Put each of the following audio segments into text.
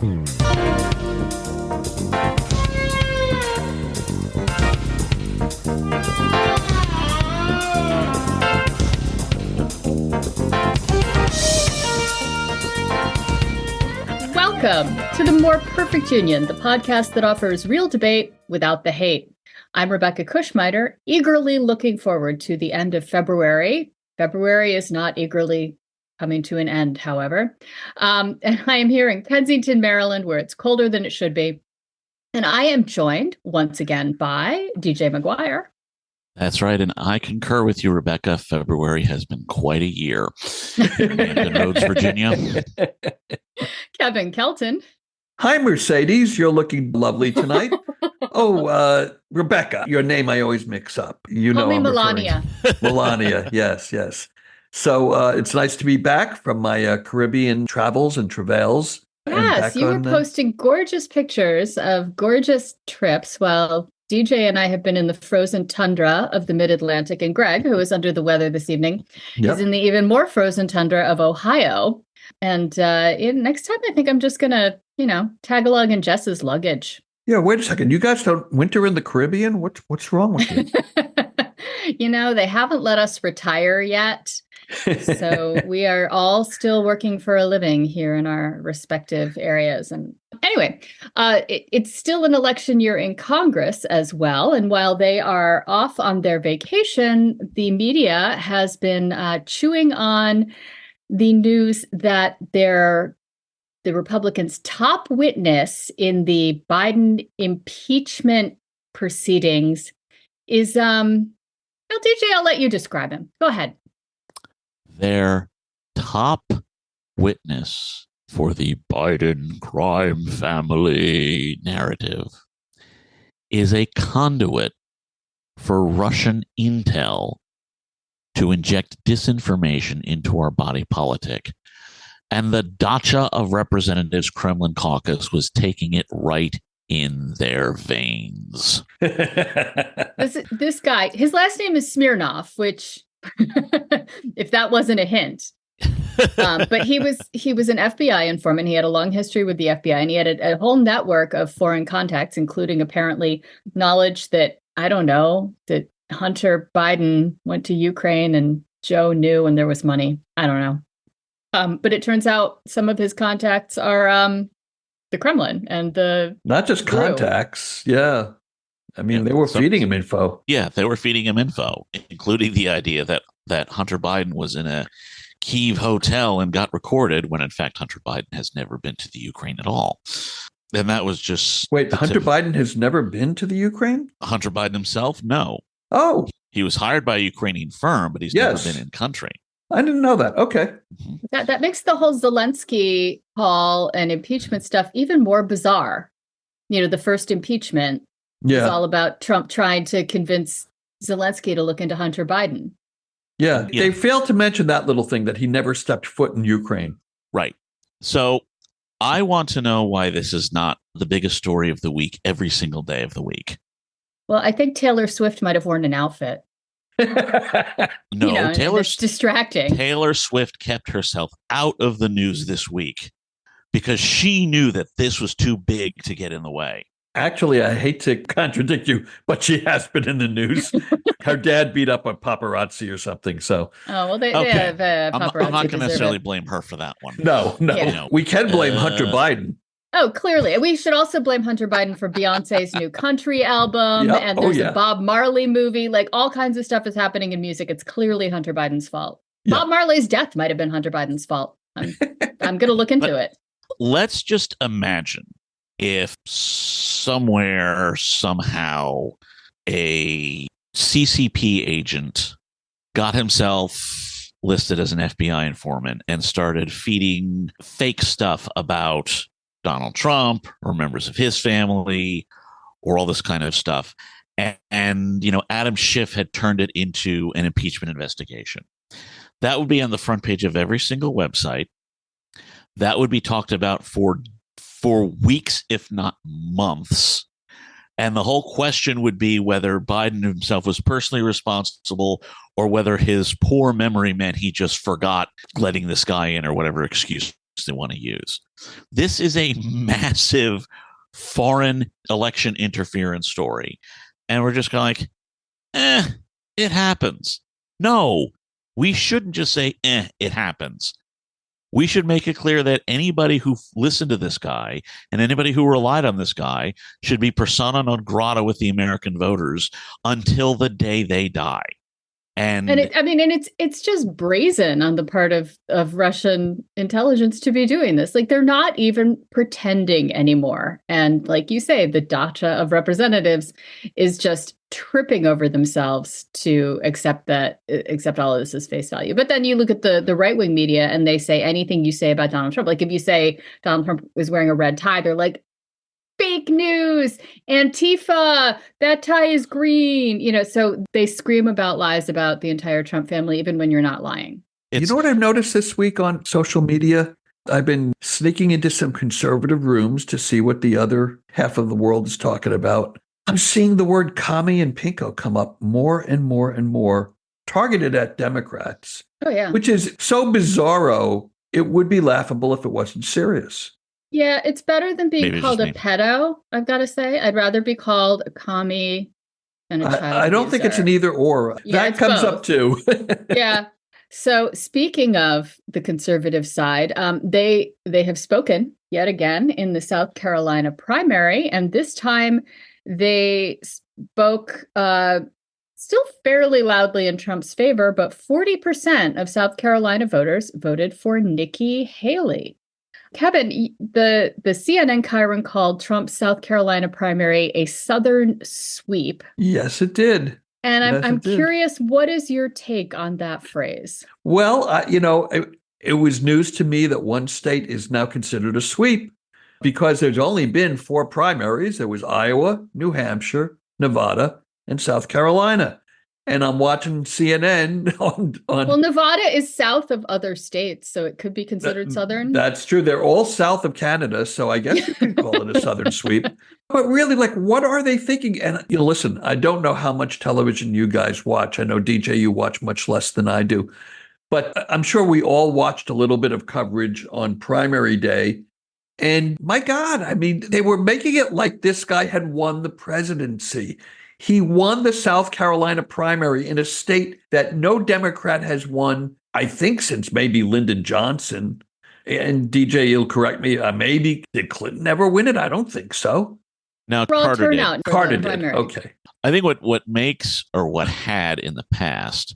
Welcome to the More Perfect Union, the podcast that offers real debate without the hate. I'm Rebekah Cushmiter, eagerly looking forward to the end of February. February is not eagerly coming to an end, however. And I am here in Kensington, Maryland, where it's colder than it should be. And I am joined once again by DJ McGuire. That's right. And I concur with you, Rebekah. February has been quite a year. Hampton Roads, Virginia. Kevin Kelton. Hi, Mercedes. You're looking lovely tonight. Rebekah, your name I always mix up. You know, Call me Melania. Melania, yes. So it's nice to be back from my Caribbean travels and travails. Yes, you were posting gorgeous pictures of gorgeous trips while DJ and I have been in the frozen tundra of the mid-Atlantic, and Greg, who is under the weather this evening, is in the even more frozen tundra of Ohio. And next time, I think I'm just going to, tag along in Jess's luggage. Yeah, wait a second. You guys don't winter in the Caribbean? What's wrong with you? They haven't let us retire yet. So we are all still working for a living here in our respective areas. And anyway, it's still an election year in Congress as well. And while they are off on their vacation, the media has been chewing on the news that the Republicans' top witness in the Biden impeachment proceedings is, DJ, I'll let you describe him. Go ahead. Their top witness for the Biden crime family narrative is a conduit for Russian intel to inject disinformation into our body politic. And the Dacha of Representatives Kremlin caucus was taking it right in their veins. This guy, his last name is Smirnov, which, if that wasn't a hint, but he was an FBI informant. He had a long history with the FBI, and he had a whole network of foreign contacts, including apparently knowledge that, that Hunter Biden went to Ukraine and Joe knew and there was money. I don't know. But it turns out some of his contacts are the Kremlin and not just contacts. Yeah. I mean, they were feeding him info. Yeah, they were feeding him info, including the idea that Hunter Biden was in a Kyiv hotel and got recorded when, in fact, Hunter Biden has never been to the Ukraine at all. And that was just... Wait, Hunter Biden has never been to the Ukraine? Hunter Biden himself? No. Oh. He was hired by a Ukrainian firm, but he's never been in country. I didn't know that. Okay. Mm-hmm. That makes the whole Zelensky call and impeachment stuff even more bizarre. The first impeachment is all about Trump trying to convince Zelensky to look into Hunter Biden. Yeah, they failed to mention that little thing that he never stepped foot in Ukraine. Right. So I want to know why this is not the biggest story of the week every single day of the week. Well, I think Taylor Swift might have worn an outfit. No, Taylor's distracting. Taylor Swift kept herself out of the news this week because she knew that this was too big to get in the way. Actually, I hate to contradict you, but she has been in the news. Her dad beat up a paparazzi or something. So, they have paparazzi. I'm not going to necessarily blame her for that one. No. Yeah. We can blame Hunter Biden. Oh, clearly. We should also blame Hunter Biden for Beyonce's new country album. Yep. And there's a Bob Marley movie. Like, all kinds of stuff is happening in music. It's clearly Hunter Biden's fault. Yep. Bob Marley's death might have been Hunter Biden's fault. I'm going to look into it. Let's just imagine if somewhere, somehow, a CCP agent got himself listed as an FBI informant and started feeding fake stuff about Donald Trump or members of his family or all this kind of stuff. And Adam Schiff had turned it into an impeachment investigation. That would be on the front page of every single website. That would be talked about for weeks, if not months. And the whole question would be whether Biden himself was personally responsible or whether his poor memory meant he just forgot letting this guy in or whatever excuse they want to use. This is a massive foreign election interference story. And we're just going like, it happens. No, we shouldn't just say, it happens. We should make it clear that anybody who listened to this guy and anybody who relied on this guy should be persona non grata with the American voters until the day they die. And it's just brazen on the part of Russian intelligence to be doing this. Like, they're not even pretending anymore. And like you say, the dacha of representatives is just tripping over themselves to accept all of this as face value. But then you look at the right-wing media and they say anything you say about Donald Trump. Like, if you say Donald Trump was wearing a red tie, they're like, fake news, Antifa, that tie is green. So they scream about lies about the entire Trump family, even when you're not lying. You know what I've noticed this week on social media? I've been sneaking into some conservative rooms to see what the other half of the world is talking about. I'm seeing the word commie and pinko come up more and more and more, targeted at Democrats. Oh, yeah. Which is so bizarro, it would be laughable if it wasn't serious. Yeah, it's better than being called a pedo, I've got to say. I'd rather be called a commie than a child abuser. I don't think it's an either or. Yeah, that comes both. Up too. Yeah. So speaking of the conservative side, they have spoken yet again in the South Carolina primary, and this time they spoke still fairly loudly in Trump's favor, but 40% of South Carolina voters voted for Nikki Haley. Kevin, the CNN Chiron called Trump's South Carolina primary a Southern sweep. Yes, it did. And I'm curious, what is your take on that phrase? Well, it was news to me that one state is now considered a sweep because there's only been 4 primaries. There was Iowa, New Hampshire, Nevada, and South Carolina. And I'm watching CNN on. Well, Nevada is south of other states, so it could be considered Southern. That's true. They're all south of Canada, so I guess you could call it a Southern sweep. But really, what are they thinking? And listen, I don't know how much television you guys watch. I know, DJ, you watch much less than I do. But I'm sure we all watched a little bit of coverage on primary day. And my God, they were making it like this guy had won the presidency. He won the South Carolina primary in a state that no Democrat has won, I think, since maybe Lyndon Johnson. And DJ, you'll correct me, maybe did Clinton ever win it? I don't think so. Now, Carter did. Carter did. Okay. I think what makes, or what had in the past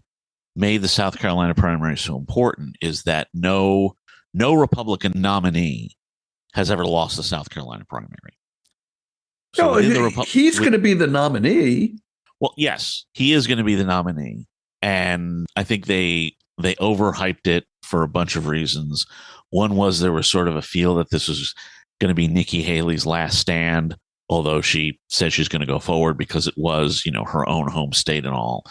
made the South Carolina primary so important is that no Republican nominee has ever lost the South Carolina primary. So he's going to be the nominee. Well, yes, he is going to be the nominee. And I think they overhyped it for a bunch of reasons. One was there was sort of a feel that this was going to be Nikki Haley's last stand, although she said she's going to go forward because it was, her own home state and all.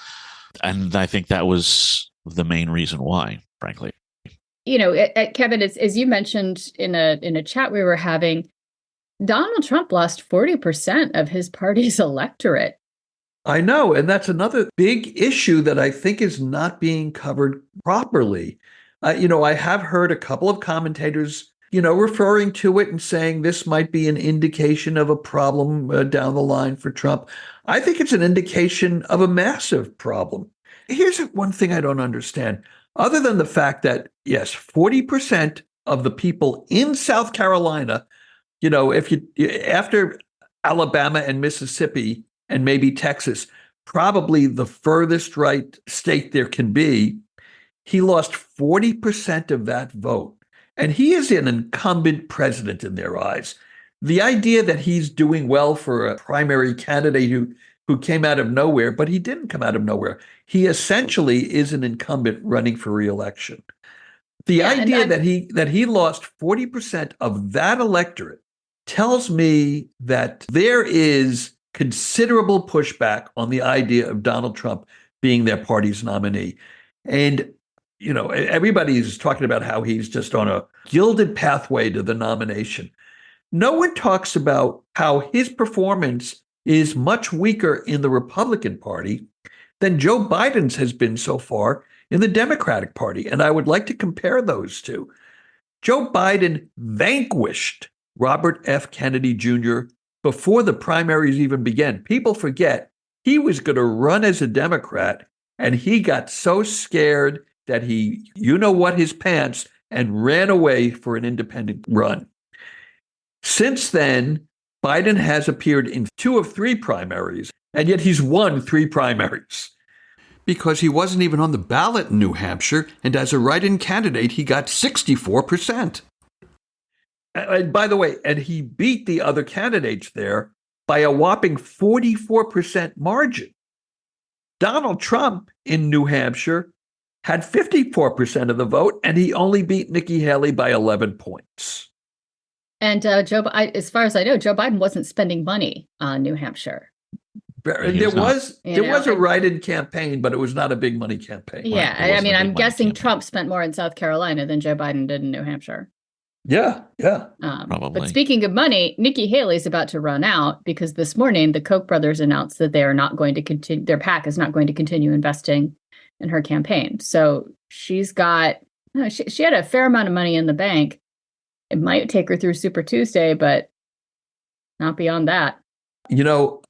And I think that was the main reason why, frankly. Kevin, as you mentioned in a chat we were having, Donald Trump lost 40% of his party's electorate. I know. And that's another big issue that I think is not being covered properly. I have heard a couple of commentators, referring to it and saying this might be an indication of a problem down the line for Trump. I think it's an indication of a massive problem. Here's one thing I don't understand. Other than the fact that, yes, 40% of the people in South Carolina, after Alabama and Mississippi and maybe Texas, probably the furthest right state there can be, he lost 40% of that vote. And he is an incumbent president in their eyes. The idea that he's doing well for a primary candidate who came out of nowhere, but he didn't come out of nowhere. He essentially is an incumbent running for re-election. The idea that he lost 40% of that electorate tells me that there is considerable pushback on the idea of Donald Trump being their party's nominee. And, everybody is talking about how he's just on a gilded pathway to the nomination. No one talks about how his performance is much weaker in the Republican Party than Joe Biden's has been so far in the Democratic Party. And I would like to compare those two. Joe Biden vanquished Robert F. Kennedy Jr. before the primaries even began. People forget he was going to run as a Democrat, and he got so scared that he, his pants, and ran away for an independent run. Since then, Biden has appeared in 2 of 3 primaries, and yet he's won 3 primaries. Because he wasn't even on the ballot in New Hampshire, and as a write-in candidate, he got 64%. And by the way, and he beat the other candidates there by a whopping 44% margin. Donald Trump in New Hampshire had 54% of the vote, and he only beat Nikki Haley by 11 points. And as far as I know, Joe Biden wasn't spending money on New Hampshire. There was a write-in campaign, but it was not a big money campaign. Yeah, Right. I mean, I'm guessing campaign. Trump spent more in South Carolina than Joe Biden did in New Hampshire. Yeah. Probably. But speaking of money, Nikki Haley's about to run out because this morning the Koch brothers announced that they are not going to continue. Their PAC is not going to continue investing in her campaign. So she's got she had a fair amount of money in the bank. It might take her through Super Tuesday, but not beyond that.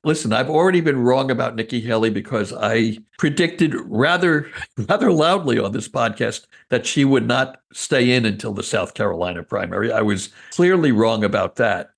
Listen, I've already been wrong about Nikki Haley because I predicted rather loudly on this podcast that she would not stay in until the South Carolina primary. I was clearly wrong about that.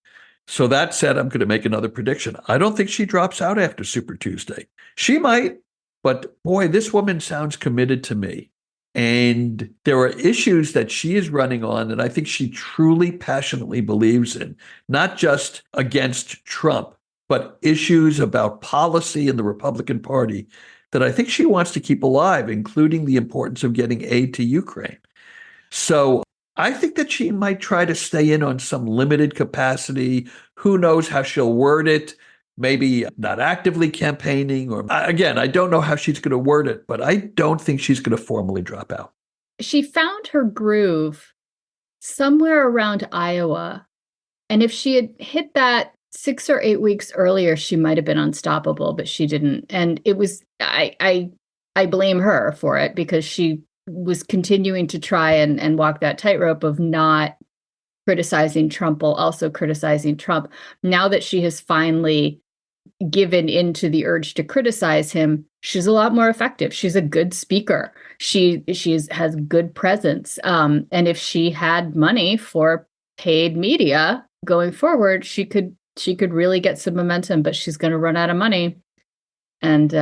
So that said, I'm going to make another prediction. I don't think she drops out after Super Tuesday. She might, but boy, this woman sounds committed to me. And there are issues that she is running on that I think she truly, passionately believes in, not just against Trump, but issues about policy in the Republican Party that I think she wants to keep alive, including the importance of getting aid to Ukraine. So I think that she might try to stay in on some limited capacity. Who knows how she'll word it? Maybe not actively campaigning, or again, I don't know how she's going to word it, but I don't think she's going to formally drop out. She found her groove somewhere around Iowa. And if she had hit that 6 or 8 weeks earlier, she might have been unstoppable, but she didn't. And it was, I blame her for it because she was continuing to try and walk that tightrope of not criticizing Trump while also criticizing Trump. Now that she has finally given into the urge to criticize him, she's a lot more effective. She's a good speaker. She has good presence. And if she had money for paid media going forward, she could really get some momentum, but she's going to run out of money. And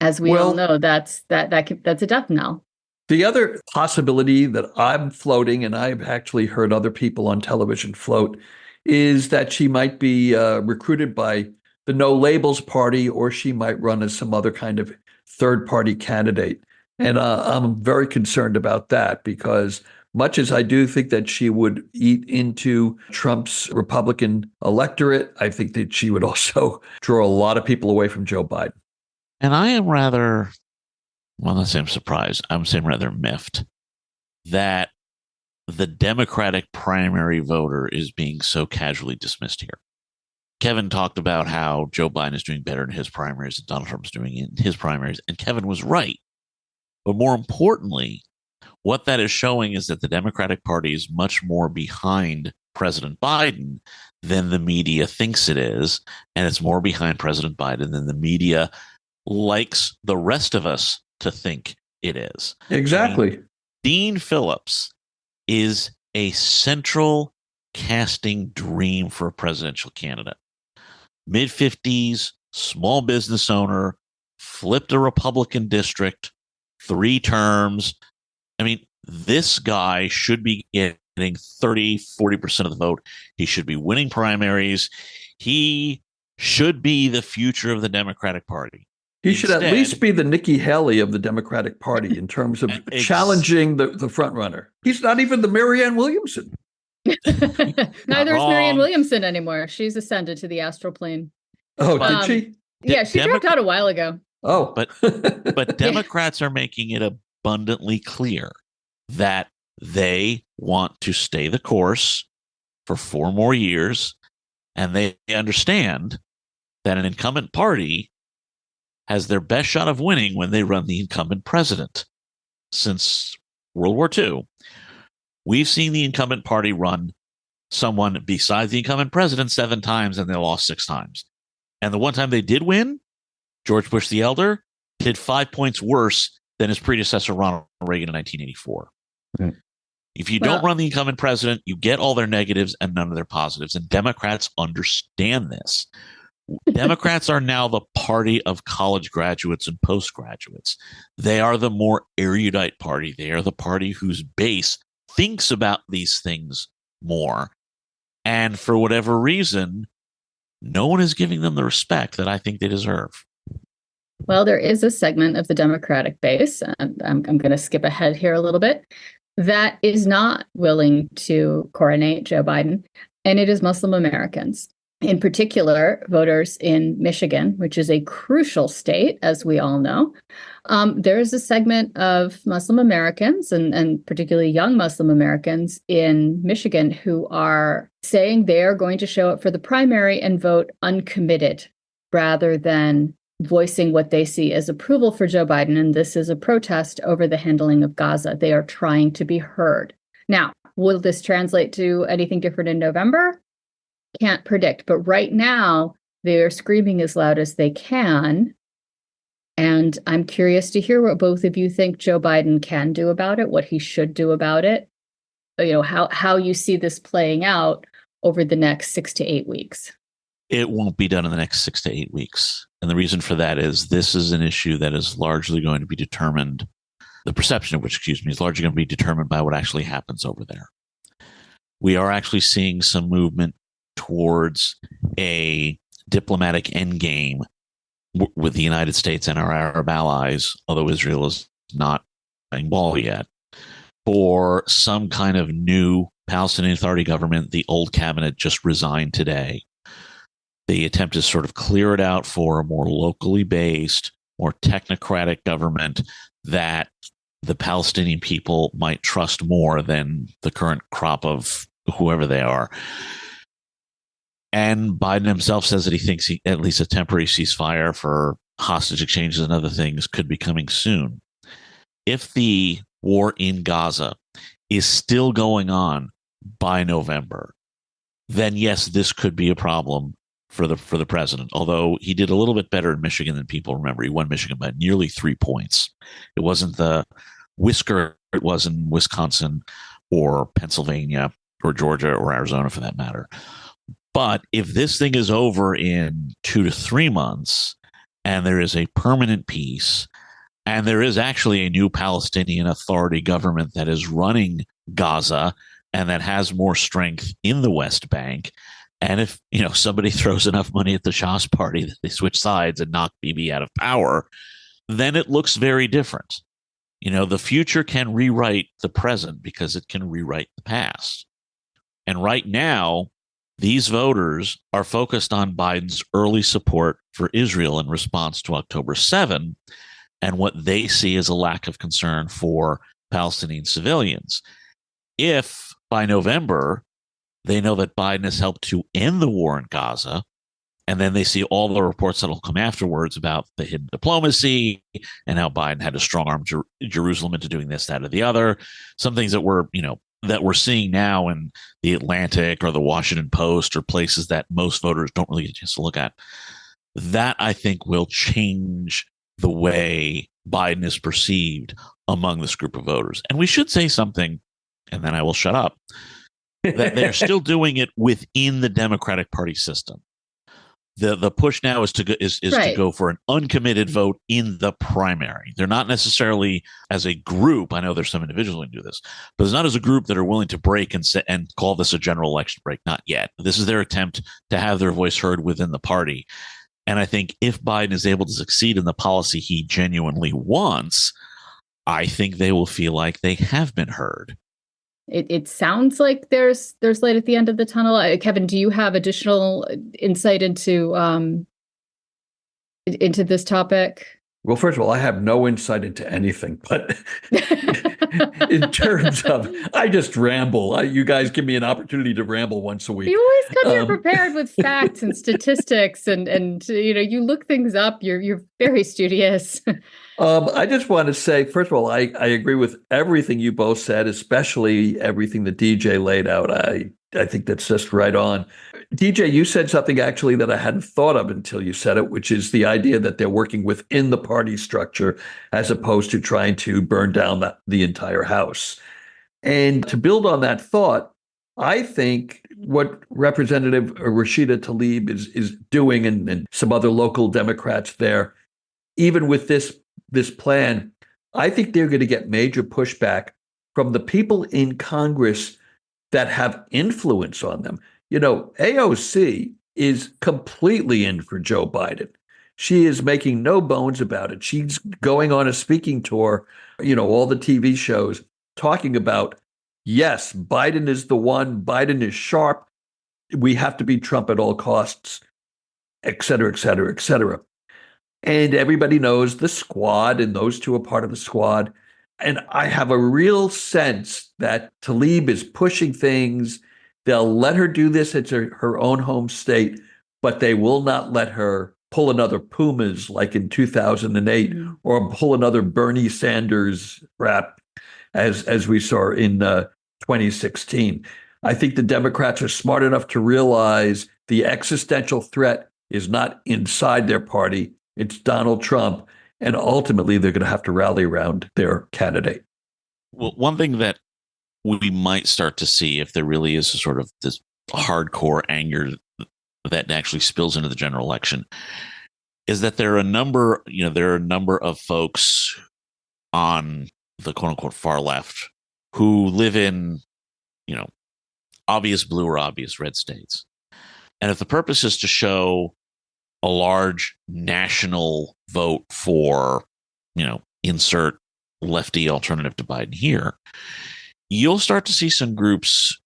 as we all know, that's a death knell. The other possibility that I'm floating, and I've actually heard other people on television float, is that she might be recruited by the No Labels Party, or she might run as some other kind of third-party candidate. And I'm very concerned about that because much as I do think that she would eat into Trump's Republican electorate, I think that she would also draw a lot of people away from Joe Biden. And I am rather, well, not saying I'm surprised, I'm saying rather miffed that the Democratic primary voter is being so casually dismissed here. Kevin talked about how Joe Biden is doing better in his primaries than Donald Trump's doing in his primaries, and Kevin was right. But more importantly, what that is showing is that the Democratic Party is much more behind President Biden than the media thinks it is, and it's more behind President Biden than the media likes the rest of us to think it is. Exactly. Dean Phillips is a central casting dream for a presidential candidate. Mid-50s, small business owner, flipped a Republican district, 3 terms. I mean, this guy should be getting 30, 40% of the vote. He should be winning primaries. He should be the future of the Democratic Party. He should at least be the Nikki Haley of the Democratic Party in terms of challenging the front runner. He's not even the Marianne Williamson. Neither is Marianne Williamson anymore. She's ascended to the astral plane. Oh, did she? Yeah, she dropped out a while ago. Oh, but Democrats are making it abundantly clear that they want to stay the course for 4 more years, and they understand that an incumbent party has their best shot of winning when they run the incumbent president since World War II. We've seen the incumbent party run someone besides the incumbent president 7 times, and they lost 6 times. And the one time they did win, George Bush the Elder did 5 points worse than his predecessor, Ronald Reagan, in 1984. Mm. If you don't run the incumbent president, you get all their negatives and none of their positives. And Democrats understand this. Democrats are now the party of college graduates and postgraduates. They are the more erudite party. They are the party whose base thinks about these things more. And for whatever reason, no one is giving them the respect that I think they deserve. Well, there is a segment of the Democratic base, and I'm going to skip ahead here a little bit, that is not willing to coronate Joe Biden, and it is Muslim Americans. In particular, voters in Michigan, which is a crucial state, as we all know. There is a segment of Muslim Americans, and particularly young Muslim Americans in Michigan, who are saying they are going to show up for the primary and vote uncommitted rather than voicing what they see as approval for Joe Biden. And this is a protest over the handling of Gaza. They are trying to be heard. Now, will this translate to anything different in November? Can't predict. But right now, they are screaming as loud as they can. And I'm curious to hear what both of you think Joe Biden can do about it, what he should do about it, how you see this playing out over the next 6 to 8 weeks. It won't be done in the next 6 to 8 weeks. And the reason for that is this is an issue that is largely going to be determined, the perception of which, is largely going to be determined by what actually happens over there. We are actually seeing some movement towards a diplomatic endgame with the United States and our Arab allies, although Israel is not playing ball yet, for some kind of new Palestinian Authority government. The old cabinet just resigned today. The attempt is sort of clear it out for a more locally based, more technocratic government that the Palestinian people might trust more than the current crop of whoever they are. And Biden himself says that he thinks at least a temporary ceasefire for hostage exchanges and other things could be coming soon. If the war in Gaza is still going on by November, then yes, this could be a problem for the president. Although he did a little bit better in Michigan than people remember. He won Michigan by nearly 3 points. It wasn't the whisker it was in Wisconsin or Pennsylvania or Georgia or Arizona for that matter. But if this thing is over in 2 to 3 months and there is a permanent peace and there is actually a new Palestinian Authority government that is running Gaza and that has more strength in the West Bank, and if somebody throws enough money at the Shah's party that they switch sides and knock Bibi out of power, then it looks very different. The future can rewrite the present because it can rewrite the past. And right now, these voters are focused on Biden's early support for Israel in response to October 7 and what they see as a lack of concern for Palestinian civilians. If by November they know that Biden has helped to end the war in Gaza, and then they see all the reports that will come afterwards about the hidden diplomacy and how Biden had to strong-arm Jerusalem into doing this, that, or the other, some things that we're seeing now in the Atlantic or the Washington Post or places that most voters don't really get a chance to look at, that I think will change the way Biden is perceived among this group of voters. And we should say something, and then I will shut up, that they're still doing it within the Democratic Party system. The push now is to go for an uncommitted vote in the primary. They're not necessarily as a group. I know there's some individuals who do this, but it's not as a group that are willing to break and call this a general election break. Not yet. This is their attempt to have their voice heard within the party. And I think if Biden is able to succeed in the policy he genuinely wants, I think they will feel like they have been heard. It sounds like there's light at the end of the tunnel. Kevin, do you have additional insight into this topic? Well, first of all, I have no insight into anything, but in terms of, I just ramble. You guys give me an opportunity to ramble once a week. You always come here prepared with facts and statistics, and you look things up. You're very studious. I just want to say, first of all, I agree with everything you both said, especially everything that DJ laid out. I think that's just right on. DJ, you said something actually that I hadn't thought of until you said it, which is the idea that they're working within the party structure as opposed to trying to burn down the entire house. And to build on that thought, I think what Representative Rashida Tlaib is doing, and some other local Democrats there, even with this plan, I think they're going to get major pushback from the people in Congress that have influence on them. AOC is completely in for Joe Biden. She is making no bones about it. She's going on a speaking tour, all the TV shows talking about, yes, Biden is the one, Biden is sharp. We have to beat Trump at all costs, et cetera, et cetera, et cetera. And everybody knows the squad, and those two are part of the squad. And I have a real sense that Tlaib is pushing things. They'll let her do this. It's her own home state, but they will not let her pull another Pumas like in 2008 or pull another Bernie Sanders rap as we saw in 2016. I think the Democrats are smart enough to realize the existential threat is not inside their party. It's Donald Trump. And ultimately, they're going to have to rally around their candidate. Well, one thing that we might start to see, if there really is a sort of this hardcore anger that actually spills into the general election, is that there are a number of folks on the quote unquote far left who live in, obvious blue or obvious red states. And if the purpose is to show a large national vote for, insert lefty alternative to Biden here, you'll start to see some groups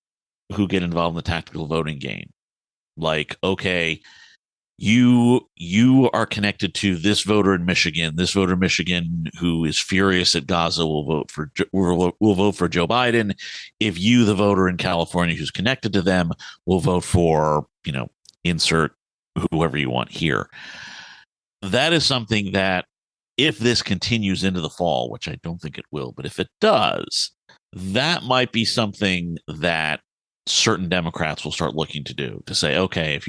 who get involved in the tactical voting game. Like, okay, you are connected to this voter in Michigan. This voter in Michigan who is furious at Gaza will vote for Joe Biden. If you, the voter in California who's connected to them, will vote for, insert whoever you want here. That is something that, if this continues into the fall, which I don't think it will, but if it does, that might be something that certain Democrats will start looking to do, to say, okay, if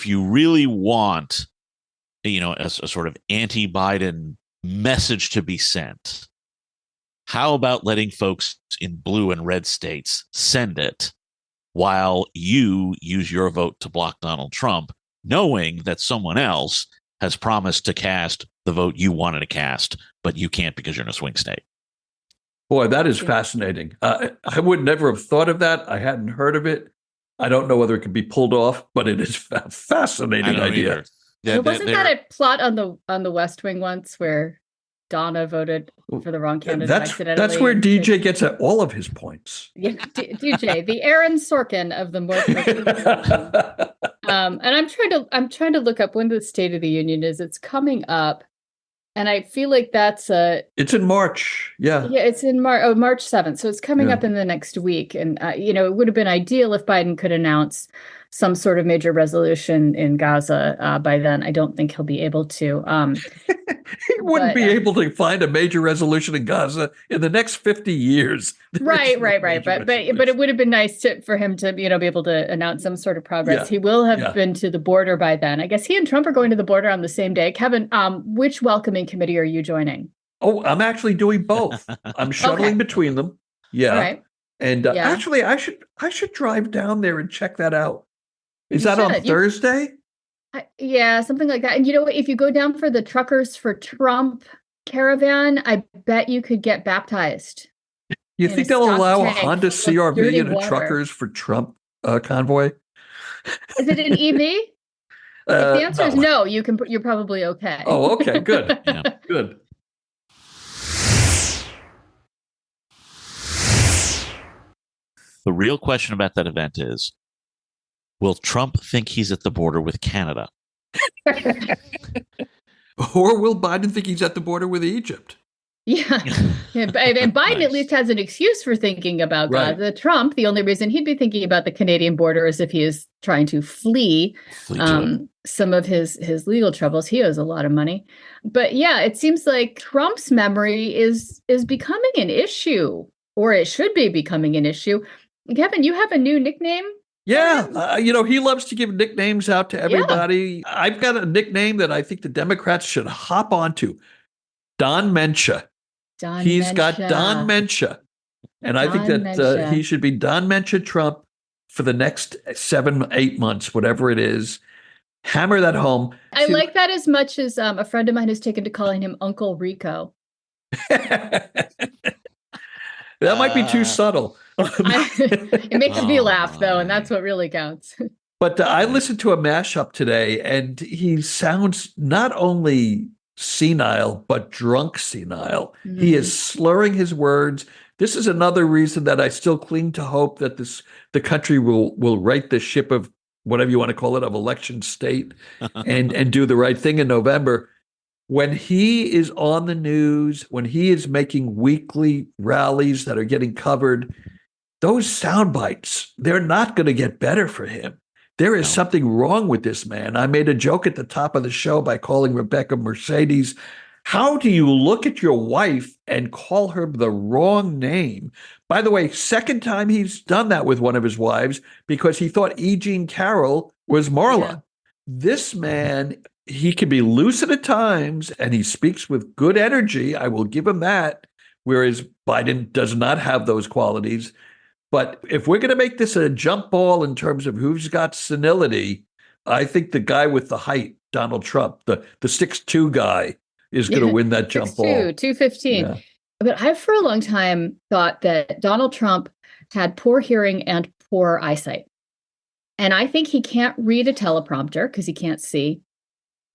you really want, a sort of anti-Biden message to be sent, how about letting folks in blue and red states send it while you use your vote to block Donald Trump, knowing that someone else has promised to cast the vote you wanted to cast, but you can't because you're in a swing state. Boy, that is fascinating. I would never have thought of that. I hadn't heard of it. I don't know whether it can be pulled off, but it is a fascinating idea. Wasn't that a plot on the West Wing once where Donna voted for the wrong candidate accidentally? That's where DJ gets at all of his points. Yeah, DJ, the Aaron Sorkin of the more. And I'm trying to look up when the State of the Union is. It's coming up. And I feel like it's in March. Yeah. Yeah, it's in March 7th. So it's coming up in the next week. And, it would have been ideal if Biden could announce some sort of major resolution in Gaza by then. I don't think he'll be able to. He wouldn't be able to find a major resolution in Gaza in the next 50 years. Right. But it would have been nice for him to, be able to announce some sort of progress. Yeah. He will have been to the border by then. I guess he and Trump are going to the border on the same day. Kevin, which welcoming committee are you joining? Oh, I'm actually doing both. I'm shuttling between them. Yeah. All right. And actually, I should drive down there and check that out. Is that on Thursday? Yeah, something like that. And if you go down for the Truckers for Trump caravan, I bet you could get baptized. You think they'll allow a Honda CRV in a Truckers for Trump convoy? Is it an EV? If the answer is no, you're probably okay. Oh, okay, good. Good. The real question about that event is, will Trump think he's at the border with Canada? Or will Biden think he's at the border with Egypt? Yeah. And Biden at Nice. least has an excuse for thinking about Right. Gaza. Trump, the only reason he'd be thinking about the Canadian border is if he is trying to flee Flee to it. some of his legal troubles. He owes a lot of money. But yeah, it seems like Trump's memory is becoming an issue, or it should be becoming an issue. Kevin, you have a new nickname? Yeah, he loves to give nicknames out to everybody. Yeah. I've got a nickname that I think the Democrats should hop onto. Donmentia. He's got Donmentia. And I think that he should be Donmentia Trump for the next 7-8 months, whatever it is. Hammer that home. I like that as much as a friend of mine has taken to calling him Uncle Rico. That might be too subtle. It makes me laugh, though, and that's what really counts. But I listened to a mashup today, and he sounds not only senile, but drunk senile. Mm-hmm. He is slurring his words. This is another reason that I still cling to hope that the country will right the ship of whatever you want to call it, of election state, and do the right thing in November. When he is on the news, when he is making weekly rallies that are getting covered, those sound bites, they're not going to get better for him. There is something wrong with this man. I made a joke at the top of the show by calling Rebekah Mercedes. How do you look at your wife and call her the wrong name? By the way, second time he's done that with one of his wives because he thought E. Jean Carroll was Marla. Yeah. This man, he can be lucid at times and he speaks with good energy. I will give him that, whereas Biden does not have those qualities. But if we're going to make this a jump ball in terms of who's got senility, I think the guy with the height, Donald Trump, the 6'2" guy, is going to win that jump ball. 215. Yeah. But I've for a long time thought that Donald Trump had poor hearing and poor eyesight. And I think he can't read a teleprompter because he can't see.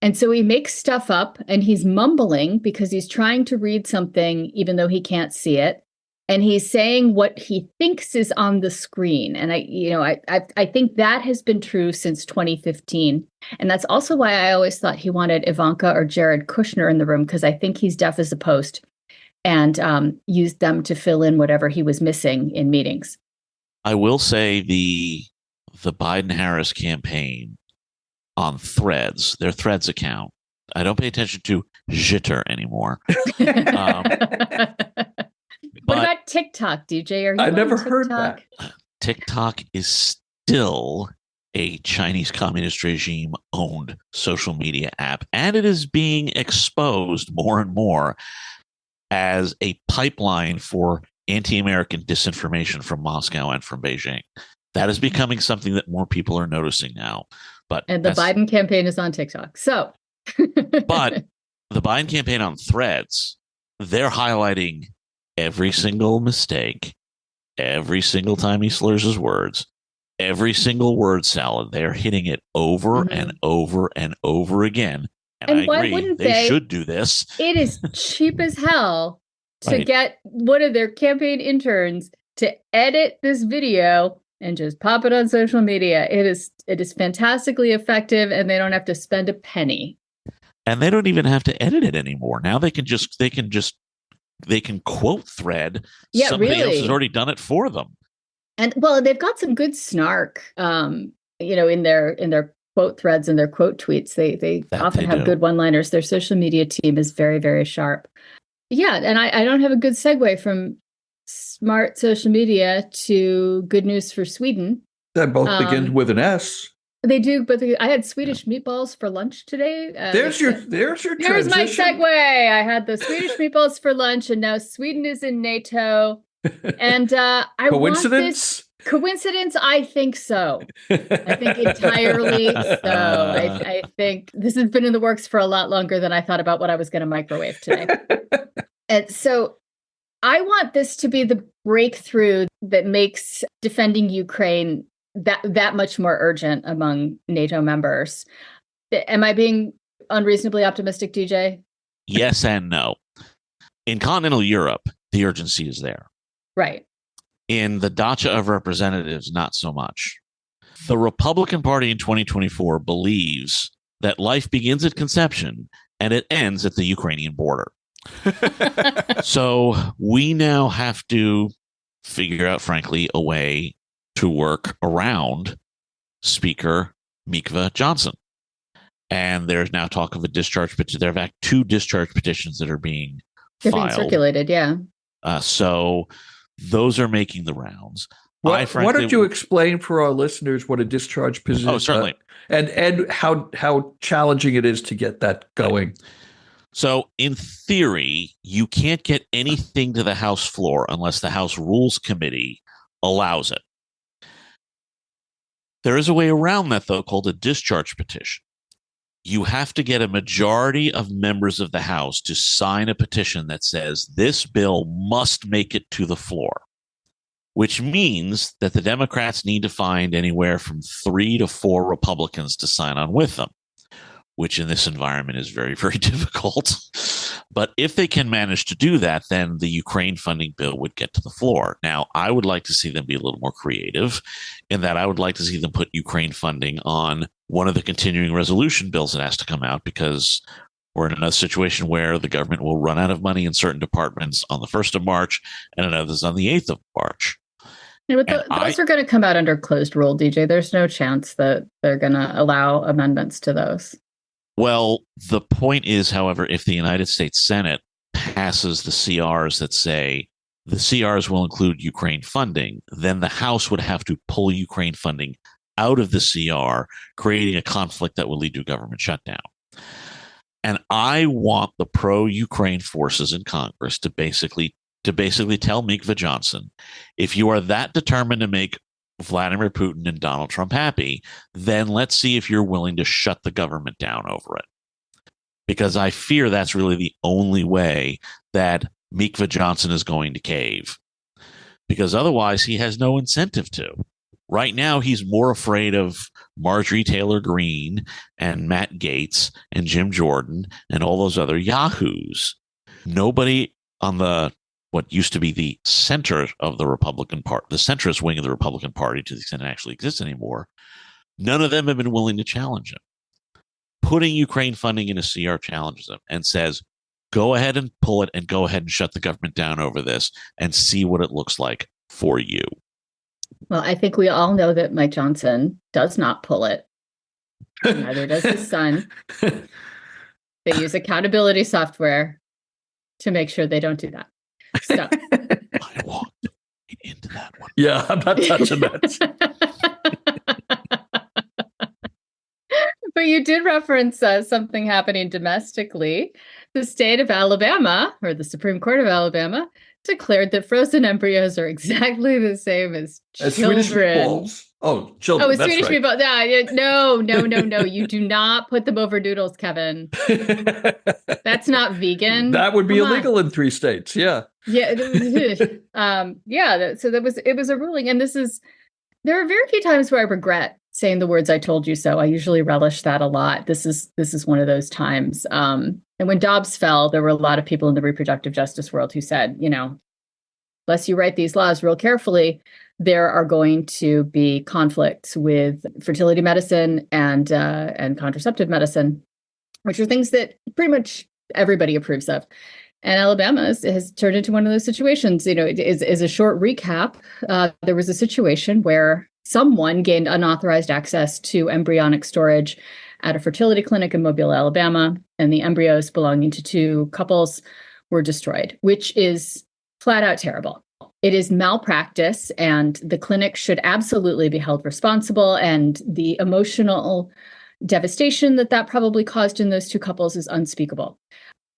And so he makes stuff up and he's mumbling because he's trying to read something even though he can't see it. And he's saying what he thinks is on the screen. And I think that has been true since 2015. And that's also why I always thought he wanted Ivanka or Jared Kushner in the room, because I think he's deaf as a post and used them to fill in whatever he was missing in meetings. I will say the Biden-Harris campaign on Threads, their Threads account, I don't pay attention to Jitter anymore. What about TikTok, DJ? I never heard that. TikTok is still a Chinese communist regime owned social media app, and it is being exposed more and more as a pipeline for anti-American disinformation from Moscow and from Beijing. That is becoming something that more people are noticing now. And the Biden campaign is on TikTok. So, but the Biden campaign on Threads, they're highlighting every single mistake, every single time he slurs his words, every single word salad. They're hitting it over and over and over again. And I why agree, wouldn't they should do this. It is cheap as hell to get one of their campaign interns to edit this video and just pop it on social media. It is fantastically effective, and they don't have to spend a penny. And they don't even have to edit it anymore. Now they can quote thread. Yeah, somebody really. else has already done it for them. And well, they've got some good snark, in their quote threads and their quote tweets. They often have good one-liners. Their social media team is very, very sharp. Yeah, and I don't have a good segue from smart social media to good news for Sweden. They both begin with an S. They do, but I had Swedish meatballs for lunch today. There's your transition. Here's my segue. I had the Swedish meatballs for lunch, and now Sweden is in NATO. And coincidence? Coincidence? I think so. I think entirely so. I think this has been in the works for a lot longer than I thought about what I was going to microwave today. And so I want this to be the breakthrough that makes defending Ukraine that much more urgent among NATO members. Am I being unreasonably optimistic, DJ? Yes and no. In continental Europe, the urgency is there. Right. In the Dacha of Representatives, not so much. The Republican Party in 2024 believes that life begins at conception and it ends at the Ukrainian border. So we now have to figure out, frankly, a way to work around Speaker Mikva Johnson. And there's now talk of a discharge petition. There are two discharge petitions that are being They're filed. being circulated, yeah. So those are making the rounds. Why don't you explain for our listeners what a discharge position is? Oh, certainly. And how challenging it is to get that going. So in theory, you can't get anything to the House floor unless the House Rules Committee allows it. There is a way around that, though, called a discharge petition. You have to get a majority of members of the House to sign a petition that says this bill must make it to the floor, which means that the Democrats need to find anywhere from 3 to 4 Republicans to sign on with them, which in this environment is very, very difficult. But if they can manage to do that, then the Ukraine funding bill would get to the floor. Now, I would like to see them be a little more creative in that I would like to see them put Ukraine funding on one of the continuing resolution bills that has to come out, because we're in another situation where the government will run out of money in certain departments on the 1st of March and in others on the 8th of March. Yeah, but those are going to come out under closed rule, DJ. There's no chance that they're going to allow amendments to those. Well, the point is, however, if the United States Senate passes the CRs that say the CRs will include Ukraine funding, then the House would have to pull Ukraine funding out of the CR, creating a conflict that will lead to a government shutdown. And I want the pro-Ukraine forces in Congress to basically tell Mikva Johnson, if you are that determined to make Vladimir Putin and Donald Trump happy, then let's see if you're willing to shut the government down over it. Because I fear that's really the only way that Mikva Johnson is going to cave. Because otherwise he has no incentive to. Right now, he's more afraid of Marjorie Taylor Greene and Matt Gaetz and Jim Jordan and all those other yahoos. Nobody on what used to be the center of the Republican Party, the centrist wing of the Republican Party, to the extent it actually exists anymore, none of them have been willing to challenge him. Putting Ukraine funding in a CR challenges him and says, go ahead and pull it and go ahead and shut the government down over this and see what it looks like for you. Well, I think we all know that Mike Johnson does not pull it. Neither does his son. They use accountability software to make sure they don't do that. So I walked into that one. Yeah, I'm not touching that. But you did reference something happening domestically. The state of Alabama, or the Supreme Court of Alabama, declared that frozen embryos are exactly the same as children. Swedish meatballs. Oh, children. Oh, Swedish meatballs. No. You do not put them over noodles, Kevin. That's not vegan. That would be illegal in 3 states. Yeah. Yeah. So it was a ruling. And there are very few times where I regret saying the words "I told you so." I usually relish that a lot. This is one of those times. And when Dobbs fell, there were a lot of people in the reproductive justice world who said, unless you write these laws real carefully, there are going to be conflicts with fertility medicine and contraceptive medicine, which are things that pretty much everybody approves of. And Alabama has turned into one of those situations. As a short recap, there was a situation where someone gained unauthorized access to embryonic storage at a fertility clinic in Mobile, Alabama, and the embryos belonging to 2 couples were destroyed, which is flat out terrible. It is malpractice, and the clinic should absolutely be held responsible. And the emotional devastation that probably caused in those 2 couples is unspeakable.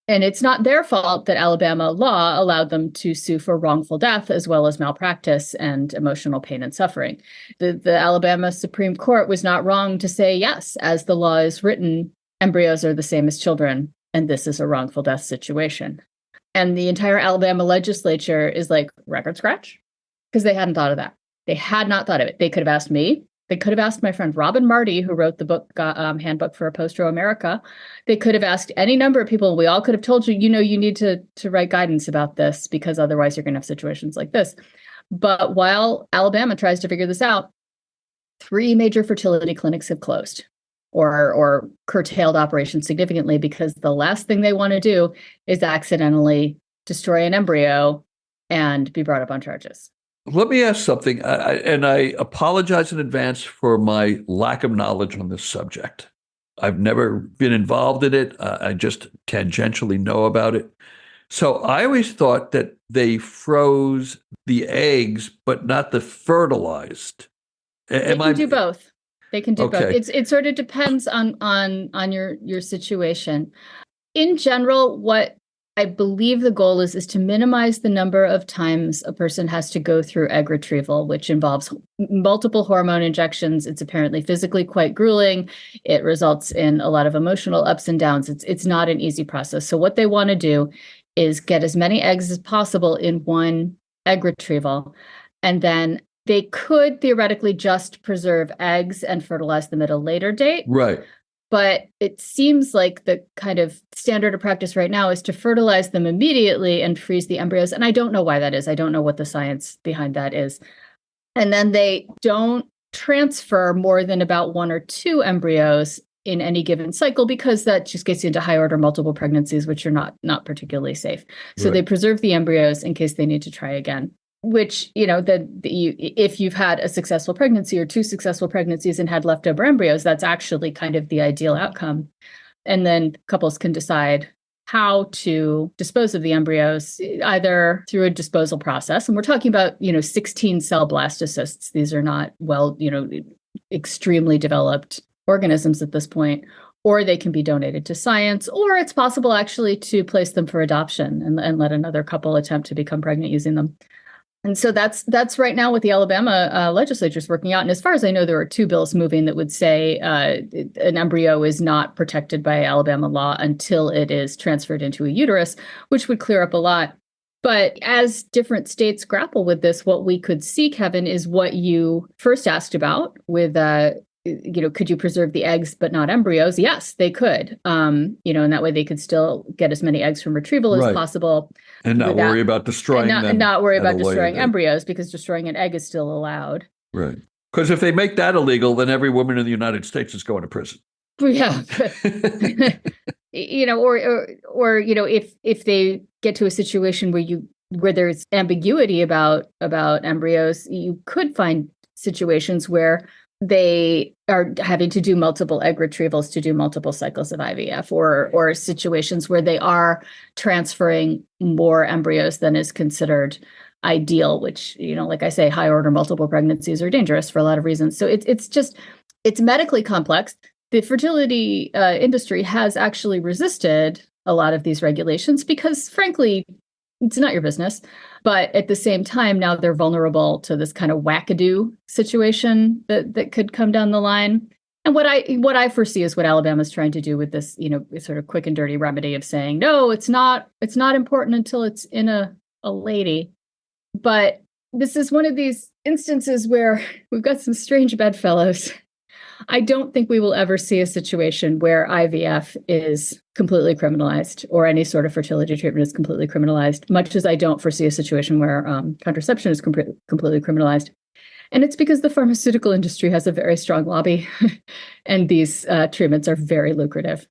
And it's not their fault that Alabama law allowed them to sue for wrongful death as well as malpractice and emotional pain and suffering. The Alabama Supreme Court was not wrong to say, yes, as the law is written, embryos are the same as children, and this is a wrongful death situation. And the entire Alabama legislature is like, record scratch? Because they hadn't thought of that. They had not thought of it. They could have asked me. They could have asked my friend Robin Marty, who wrote the book, Handbook for a Post-Roe America. They could have asked any number of people. We all could have told you, you need to write guidance about this, because otherwise you're going to have situations like this. But while Alabama tries to figure this out, 3 major fertility clinics have closed. or curtailed operations significantly, because the last thing they want to do is accidentally destroy an embryo and be brought up on charges. Let me ask something, and I apologize in advance for my lack of knowledge on this subject. I've never been involved in it. I just tangentially know about it. So I always thought that they froze the eggs, but not the fertilized. They can do both. They can do both. Okay. It sort of depends on your situation. In general, what I believe the goal is to minimize the number of times a person has to go through egg retrieval, which involves multiple hormone injections. It's apparently physically quite grueling. It results in a lot of emotional ups and downs. It's not an easy process. So what they want to do is get as many eggs as possible in one egg retrieval. And then they could theoretically just preserve eggs and fertilize them at a later date. Right. But it seems like the kind of standard of practice right now is to fertilize them immediately and freeze the embryos. And I don't know why that is. I don't know what the science behind that is. And then they don't transfer more than about 1 or 2 embryos in any given cycle, because that just gets you into high order multiple pregnancies, which are not particularly safe. So They preserve the embryos in case they need to try again. Which, if you've had a successful pregnancy or 2 successful pregnancies and had leftover embryos, that's actually kind of the ideal outcome. And then couples can decide how to dispose of the embryos, either through a disposal process. And we're talking about, 16 cell blastocysts. These are not extremely developed organisms at this point. Or they can be donated to science, or it's possible actually to place them for adoption and let another couple attempt to become pregnant using them. And so that's right now what the Alabama legislature is working out. And as far as I know, there are 2 bills moving that would say an embryo is not protected by Alabama law until it is transferred into a uterus, which would clear up a lot. But as different states grapple with this, what we could see, Kevin, is what you first asked about with could you preserve the eggs but not embryos? Yes, they could. And that way they could still get as many eggs from retrieval as possible. And not worry about destroying them. And not worry about destroying embryos, because destroying an egg is still allowed. Right. Because if they make that illegal, then every woman in the United States is going to prison. Yeah. If they get to a situation where there's ambiguity about embryos, you could find situations where they are having to do multiple egg retrievals to do multiple cycles of IVF, or situations where they are transferring more embryos than is considered ideal, which, like I say, high order multiple pregnancies are dangerous for a lot of reasons. So it's medically complex. The fertility industry has actually resisted a lot of these regulations because, frankly, it's not your business. But at the same time, now they're vulnerable to this kind of wackadoo situation that could come down the line. And what I foresee is what Alabama's trying to do with this, sort of quick and dirty remedy of saying, no, it's not important until it's in a lady. But this is one of these instances where we've got some strange bedfellows. I don't think we will ever see a situation where IVF is completely criminalized or any sort of fertility treatment is completely criminalized, much as I don't foresee a situation where contraception is completely criminalized. And it's because the pharmaceutical industry has a very strong lobby and these treatments are very lucrative.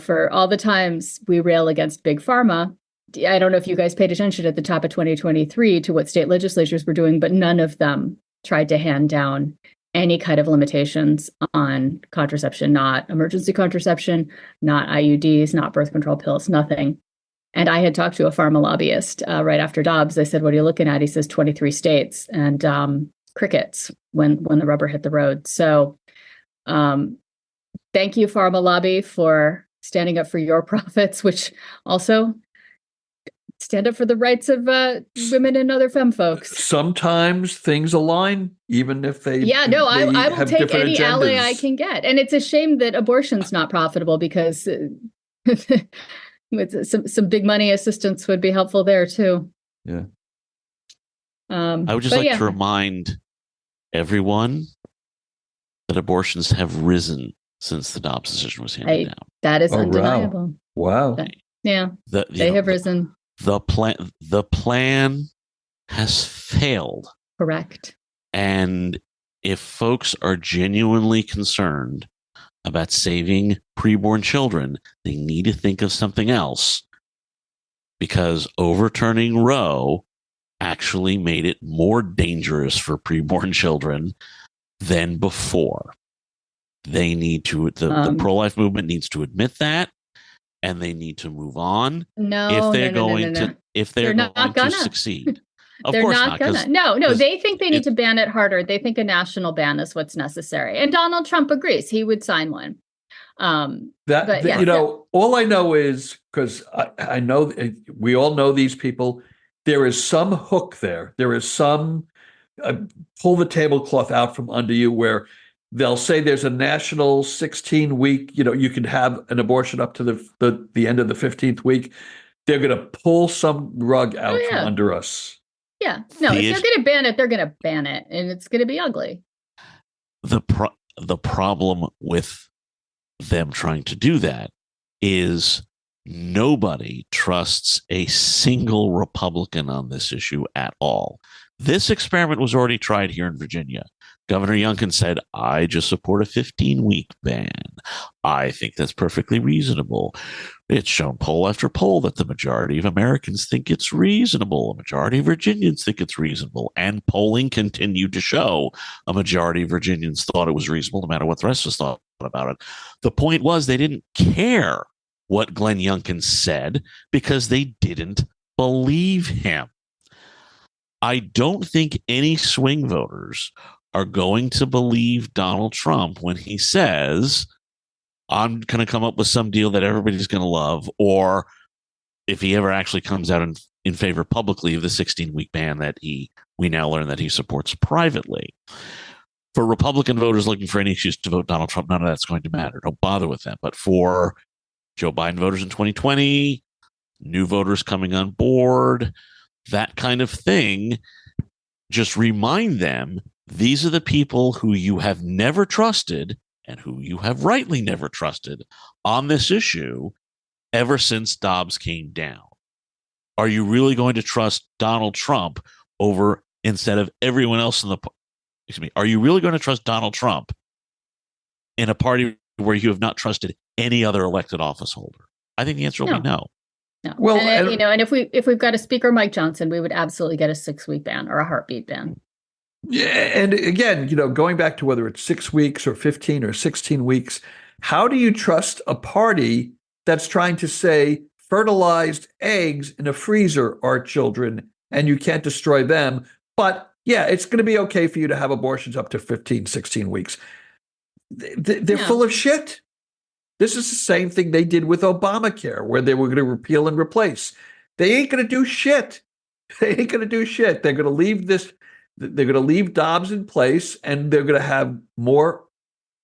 For all the times we rail against big pharma, I don't know if you guys paid attention at the top of 2023 to what state legislatures were doing, but none of them tried to hand down any kind of limitations on contraception, not emergency contraception, not IUDs, not birth control pills, nothing. And I had talked to a pharma lobbyist right after Dobbs. I said, what are you looking at? He says 23 states and crickets when the rubber hit the road. So thank you, pharma lobby, for standing up for your profits, which also stand up for the rights of women and other femme folks. Sometimes things align, even if they I will take any ally I can get. And it's a shame that abortion's not profitable, because with some big money assistance would be helpful there too. Yeah. I would just like to remind everyone that abortions have risen since the Dobbs decision was handed down. That is undeniable. Wow. They have risen. The plan has failed. Correct. And if folks are genuinely concerned about saving preborn children, they need to think of something else, because overturning Roe actually made it more dangerous for preborn children than before. They need to, the pro-life movement needs to admit that, and they need to move on if they're going to succeed. Of They're course not gonna. No, they think they need to ban it harder. They think a national ban is what's necessary. And Donald Trump agrees. He would sign one. All I know is, because I know we all know these people, there is some hook there. There is some pull the tablecloth out from under you where they'll say there's a national 16-week, you can have an abortion up to the end of the 15th week. They're going to pull some rug out from under us. Yeah. No, if they're going to ban it, they're going to ban it, and it's going to be ugly. The problem with them trying to do that is nobody trusts a single Republican on this issue at all. This experiment was already tried here in Virginia. Governor Youngkin said, I just support a 15-week ban. I think that's perfectly reasonable. It's shown poll after poll that the majority of Americans think it's reasonable. A majority of Virginians think it's reasonable. And polling continued to show a majority of Virginians thought it was reasonable, no matter what the rest of us thought about it. The point was they didn't care what Glenn Youngkin said because they didn't believe him. I don't think any swing voters are going to believe Donald Trump when he says, I'm going to come up with some deal that everybody's going to love, or if he ever actually comes out in favor publicly of the 16-week ban that we now learn that he supports privately. For Republican voters looking for any excuse to vote Donald Trump, none of that's going to matter. Don't bother with them. But for Joe Biden voters in 2020, new voters coming on board, that kind of thing, just remind them these are the people who you have never trusted and who you have rightly never trusted on this issue ever since Dobbs came down. Are you really going to trust Donald Trump over instead of everyone else in the are you really going to trust Donald Trump in a party where you have not trusted any other elected office holder? I think the answer will be no. No. Well, and if we've got a Speaker Mike Johnson, we would absolutely get a 6-week ban or a heartbeat ban. Yeah, and again, going back to whether it's 6 weeks or 15 or 16 weeks, how do you trust a party that's trying to say fertilized eggs in a freezer are children and you can't destroy them? But yeah, it's going to be okay for you to have abortions up to 15, 16 weeks. They're full of shit. This is the same thing they did with Obamacare, where they were going to repeal and replace. They ain't going to do shit. They ain't going to do shit. They're going to leave this. They're going to leave Dobbs in place, and they're going to have more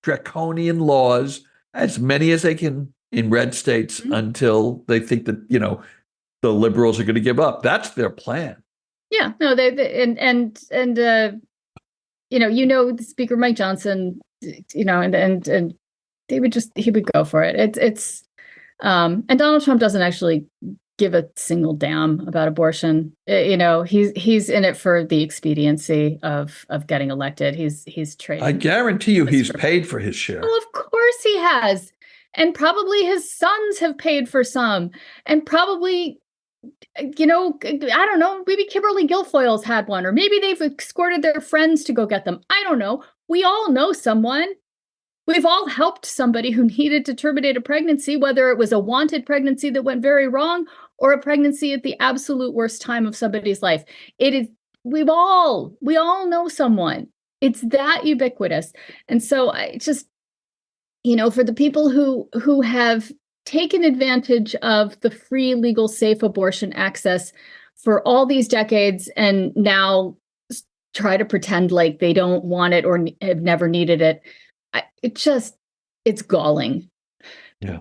draconian laws, as many as they can in red states, until they think that the liberals are going to give up. That's their plan. Yeah, no, Speaker Mike Johnson, and he would go for it. And Donald Trump doesn't actually give a single damn about abortion. He's in it for the expediency of getting elected. He's trading. I guarantee you he's paid for his share. Well, of course he has. And probably his sons have paid for some. And probably, I don't know, maybe Kimberly Guilfoyle's had one, or maybe they've escorted their friends to go get them. I don't know. We all know someone. We've all helped somebody who needed to terminate a pregnancy, whether it was a wanted pregnancy that went very wrong or a pregnancy at the absolute worst time of somebody's life. We all know someone. It's that ubiquitous. And so I just, for the people who have taken advantage of the free, legal, safe abortion access for all these decades and now try to pretend like they don't want it or have never needed it, it's galling. Yeah.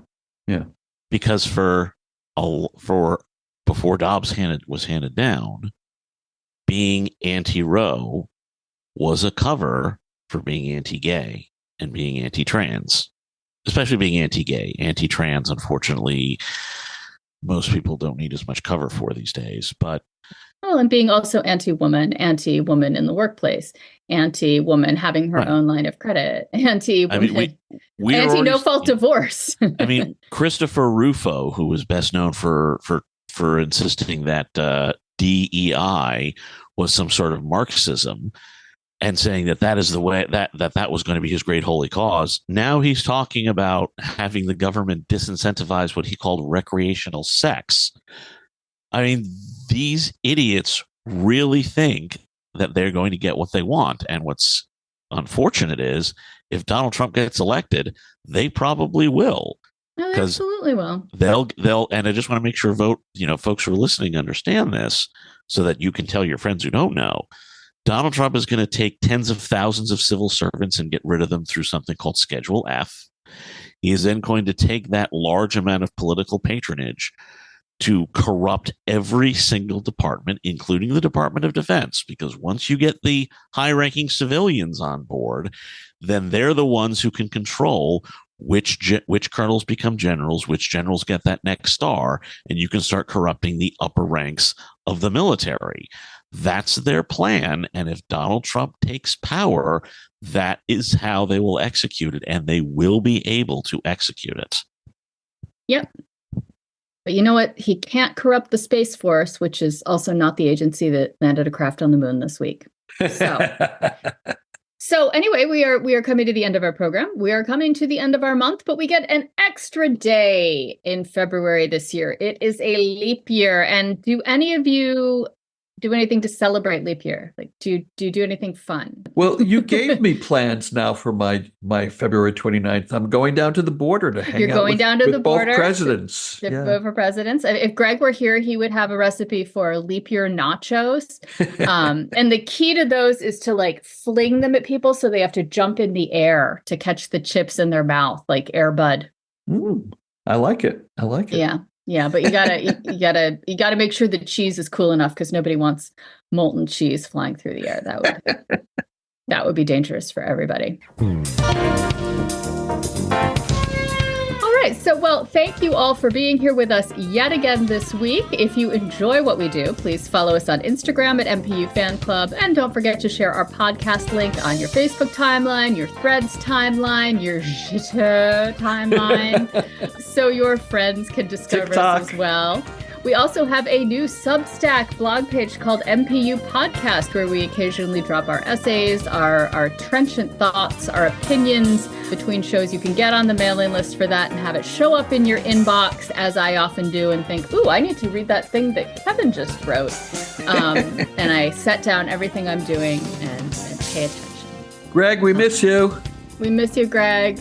Because for before Dobbs was handed down, being anti-Roe was a cover for being anti-gay and being anti-trans, especially being anti-gay. Anti-trans, unfortunately, most people don't need as much cover for these days. But and being also anti-woman in the workplace, anti-woman having her own line of credit, anti-woman. anti-no-fault divorce. I mean, Christopher Rufo, who was best known for insisting that DEI was some sort of Marxism, and saying that is the way that was going to be his great holy cause. Now he's talking about having the government disincentivize what he called recreational sex. I mean, these idiots really think that they're going to get what they want. And what's unfortunate is if Donald Trump gets elected, they probably will. No, they absolutely will. They'll, and I just want to make sure folks who are listening understand this so that you can tell your friends who don't know. Donald Trump is going to take tens of thousands of civil servants and get rid of them through something called Schedule F. He is then going to take that large amount of political patronage to corrupt every single department, including the Department of Defense, because once you get the high-ranking civilians on board, then they're the ones who can control which colonels become generals, which generals get that next star, and you can start corrupting the upper ranks of the military. That's their plan, and if Donald Trump takes power, that is how they will execute it, and they will be able to execute it. Yep. But you know what? He can't corrupt the Space Force, which is also not the agency that landed a craft on the moon this week. So anyway, we are coming to the end of our program. We are coming to the end of our month, but we get an extra day in February this year. It is a leap year. And do any of you do anything to celebrate leap year? Like, do you do anything fun? Well, you gave me plans now for my February 29th. I'm going down to the border to hang out with both presidents. For presidents. If Greg were here, he would have a recipe for leap year nachos. And the key to those is to like fling them at people so they have to jump in the air to catch the chips in their mouth, like Air Bud. I like it. Yeah, but you gotta make sure the cheese is cool enough because nobody wants molten cheese flying through the air. That would be dangerous for everybody. All right, so thank you all for being here with us yet again this week. If you enjoy what we do, please follow us on Instagram at MPU Fan Club, and don't forget to share our podcast link on your Facebook timeline, your Threads timeline, your Twitter timeline, so your friends can discover TikTok us as well. We also have a new Substack blog page called MPU Podcast, where we occasionally drop our essays, our trenchant thoughts, our opinions between shows. You can get on the mailing list for that and have it show up in your inbox, as I often do, and think, ooh, I need to read that thing that Kevin just wrote. And I set down everything I'm doing and pay attention. Greg, we miss you. We miss you, Greg.